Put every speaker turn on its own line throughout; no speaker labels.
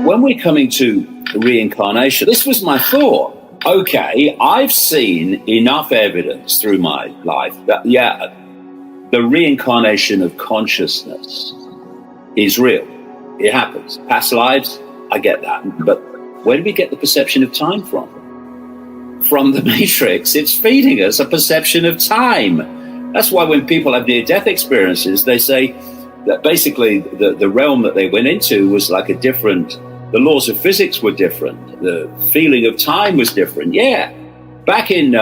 When we're coming to reincarnation, this was my thought. Okay, I've seen enough evidence through my life that, yeah, the reincarnation of consciousness is real. It happens. Past lives, I get that. But where do we get the perception of time from? From the Matrix. It's feeding us a perception of time. That's why when people have near-death experiences, they say that basically the realm that they went into was like a different, the laws of physics were different. The feeling of time was different. Yeah. Back in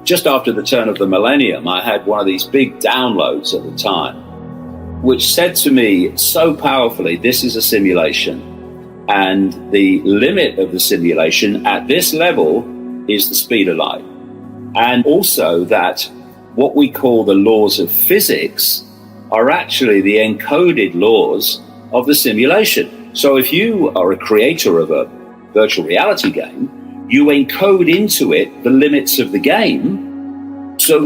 just after the turn of the millennium, I had one of these big downloads at the time, which said to me so powerfully, this is a simulation. And the limit of the simulation at this level is the speed of light. And also that what we call the laws of physics are actually the encoded laws of the simulation. So if you are a creator of a virtual reality game, you encode into it the limits of the game, so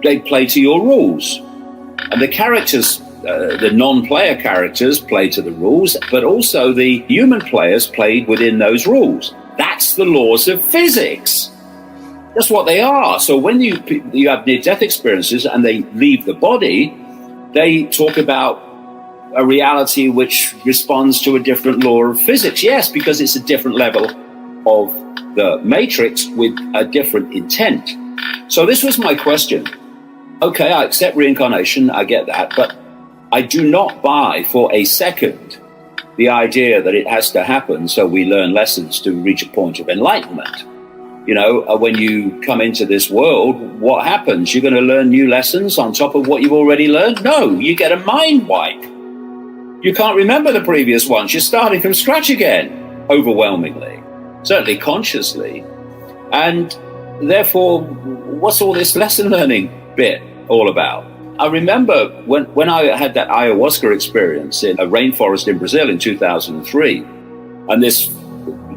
they play to your rules. And the characters, the non-player characters play to the rules, but also the human players played within those rules. That's the laws of physics. That's what they are. So when you have near-death experiences and they leave the body, they talk about a reality which responds to a different law of physics. Yes, because it's a different level of the matrix with a different intent. So this was my question. Okay, I accept reincarnation, I get that, but I do not buy for a second the idea that it has to happen so we learn lessons to reach a point of enlightenment. You know, when you come into this world, what happens? You're going to learn new lessons on top of what you've already learned? No, you get a mind wipe. You can't remember the previous ones. You're starting from scratch again, overwhelmingly, certainly consciously. And therefore, what's all this lesson learning bit all about? I remember when I had that ayahuasca experience in a rainforest in Brazil in 2003, and this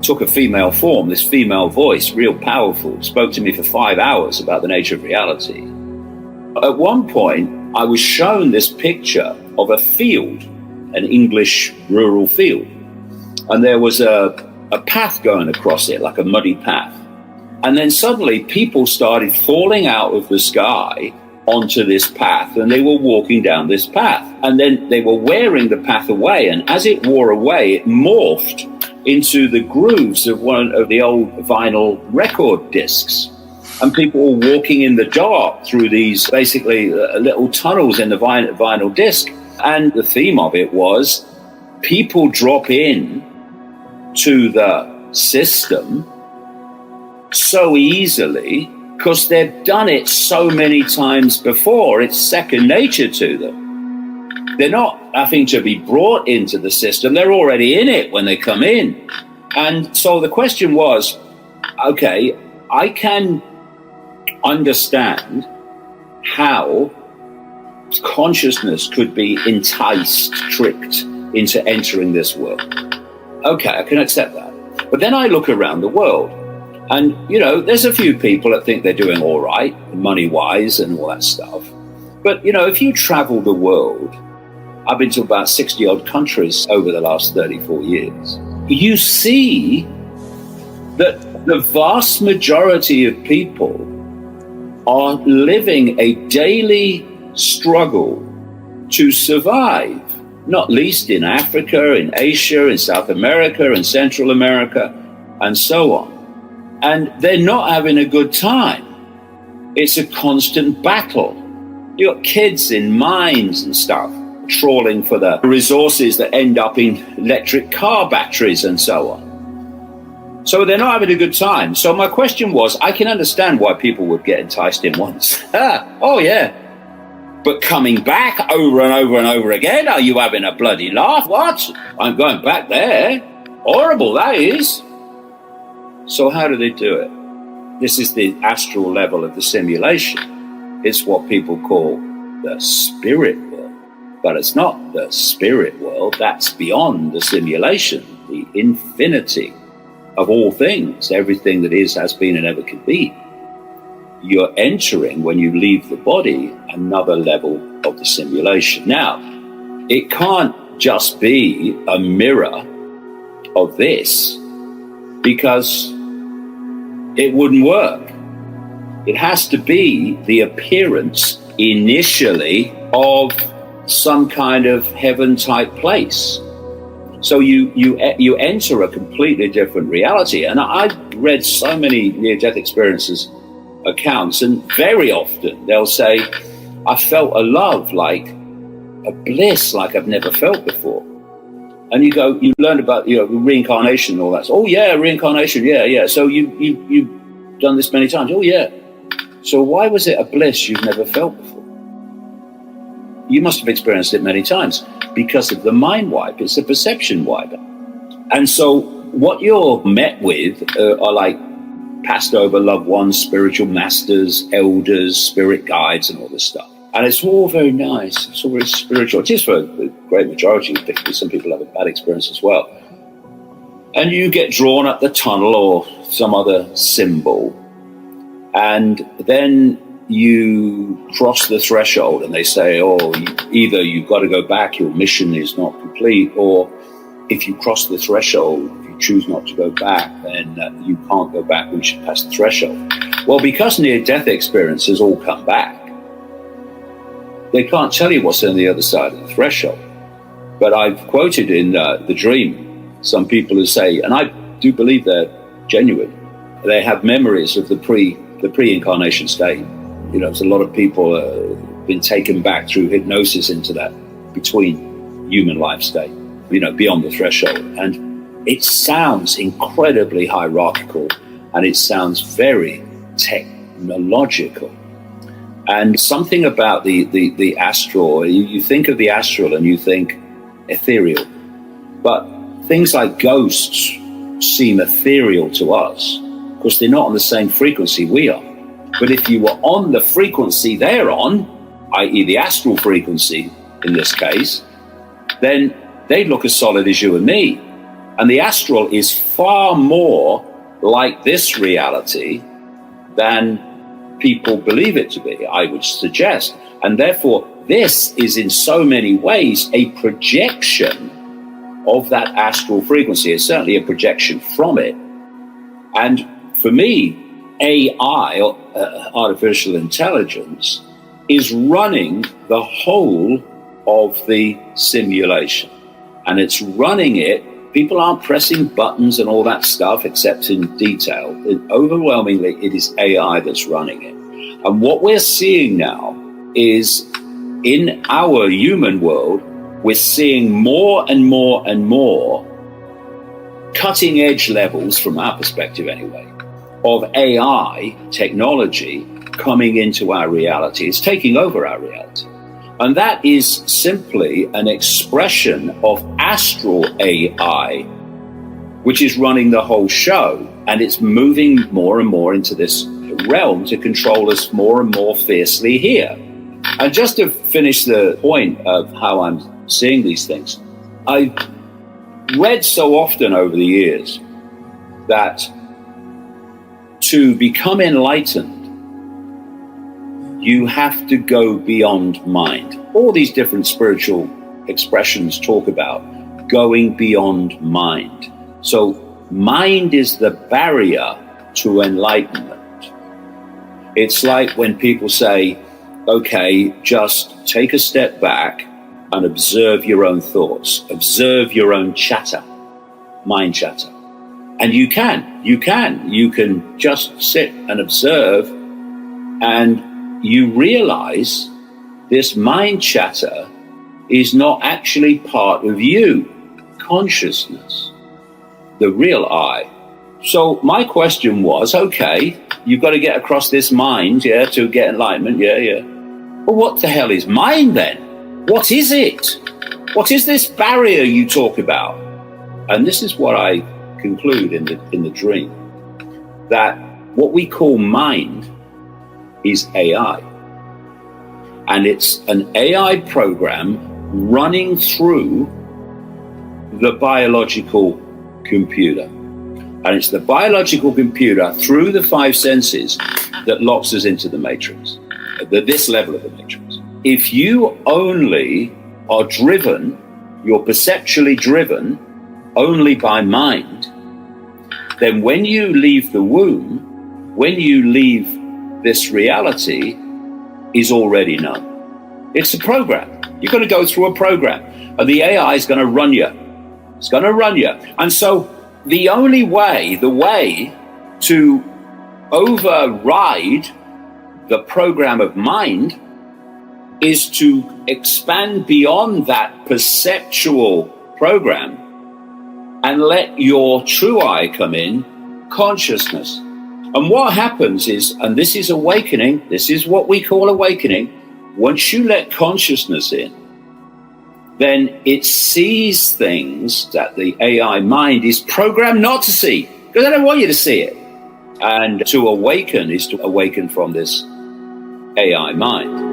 took a female form, this female voice, real powerful, spoke to me for 5 hours about the nature of reality. At one point, I was shown this picture of a field, an English rural field, and there was a path going across it, like a muddy path. And then suddenly people started falling out of the sky onto this path, and they were walking down this path. And then they were wearing the path away, and as it wore away, it morphed into the grooves of one of the old vinyl record discs. And people were walking in the dark through these basically little tunnels in the vinyl disc. And the theme of it was people drop in to the system so easily because they've done it so many times before. It's second nature to them. They're not having to be brought into the system. They're already in it when they come in. And so the question was, okay, I can understand how consciousness could be enticed, tricked into entering this world. Okay, I can accept that. But then I look around the world and, you know, there's a few people that think they're doing all right, money-wise and all that stuff. But, you know, if you travel the world, I've been to about 60-odd countries over the last 34 years. You see that the vast majority of people are living a daily struggle to survive, not least in Africa, in Asia, in South America, in Central America, and so on. And they're not having a good time. It's a constant battle. You've got kids in mines and stuff, trawling for the resources that end up in electric car batteries and so on. So they're not having a good time. So my question was, I can understand why people would get enticed in once. Oh, yeah. But coming back over and over and over again, are you having a bloody laugh? What? I'm going back there. Horrible, that is. So how do they do it? This is the astral level of the simulation. It's what people call the spirit world. But it's not the spirit world. That's beyond the simulation, the infinity of all things. Everything that is, has been, and ever could be. You're entering, when you leave the body, another level of the simulation. Now, it can't just be a mirror of this because it wouldn't work. It has to be the appearance initially of some kind of heaven-type place. So you enter a completely different reality. And I've read so many near-death experiences accounts, and very often they'll say, I felt a love, like a bliss like I've never felt before. And you learn about reincarnation and all that. Oh yeah, reincarnation, yeah. So you've done this many times. Oh yeah. So why was it a bliss you've never felt before? You must have experienced it many times because of the mind wipe. It's a perception wipe. And so what you're met with are like passed over loved ones, spiritual masters, elders, spirit guides, and all this stuff. And it's all very nice. It's all very spiritual. It is for the great majority of people. Some people have a bad experience as well. And you get drawn up the tunnel or some other symbol. And then you cross the threshold and they say, either you've got to go back, your mission is not complete, or if you cross the threshold, if you choose not to go back, then you can't go back once you pass the threshold. Well, because near-death experiences all come back, they can't tell you what's on the other side of the threshold. But I've quoted in The Dream some people who say, and I do believe they're genuine, they have memories of the pre-incarnation state. There's a lot of people been taken back through hypnosis into that between human life state, beyond the threshold. And it sounds incredibly hierarchical and it sounds very technological. And something about the astral, you think of the astral and you think ethereal, but things like ghosts seem ethereal to us because they're not on the same frequency we are. But if you were on the frequency they're on, i.e. the astral frequency in this case, then they'd look as solid as you and me. And the astral is far more like this reality than people believe it to be, I would suggest. And therefore, this is in so many ways a projection of that astral frequency. It's certainly a projection from it. And for me, AI, artificial intelligence, is running the whole of the simulation. And it's running it. People aren't pressing buttons and all that stuff, except in detail. Overwhelmingly, it is AI that's running it. And what we're seeing now is in our human world, we're seeing more and more and more cutting edge levels, from our perspective anyway, of AI technology coming into our reality. It's taking over our reality. And that is simply an expression of astral AI, which is running the whole show. And it's moving more and more into this realm to control us more and more fiercely here. And just to finish the point of how I'm seeing these things, I've read so often over the years that to become enlightened, you have to go beyond mind. All these different spiritual expressions talk about going beyond mind. So mind is the barrier to enlightenment. It's like when people say, okay, just take a step back and observe your own thoughts, observe your own chatter, mind chatter. And you can just sit and observe, and you realize this mind chatter is not actually part of you, consciousness, the real I. So my question was, okay, you've got to get across this mind, to get enlightenment, But what the hell is mind then? What is it? What is this barrier you talk about? And this is what I conclude in the dream, that what we call mind is AI. And it's an AI program running through the biological computer. And it's the biological computer through the five senses that locks us into the matrix, this level of the matrix. If you only are driven, you're perceptually driven only by mind, then when you leave the womb, when you leave this reality, is already known. It's a program. You're going to go through a program, and the AI is going to run you. It's going to run you. And so the only way, the way to override the program of mind is to expand beyond that perceptual program and let your true I come in, consciousness. And what happens is, and this is awakening, this is what we call awakening, once you let consciousness in, then it sees things that the AI mind is programmed not to see, because I don't want you to see it. And to awaken is to awaken from this AI mind.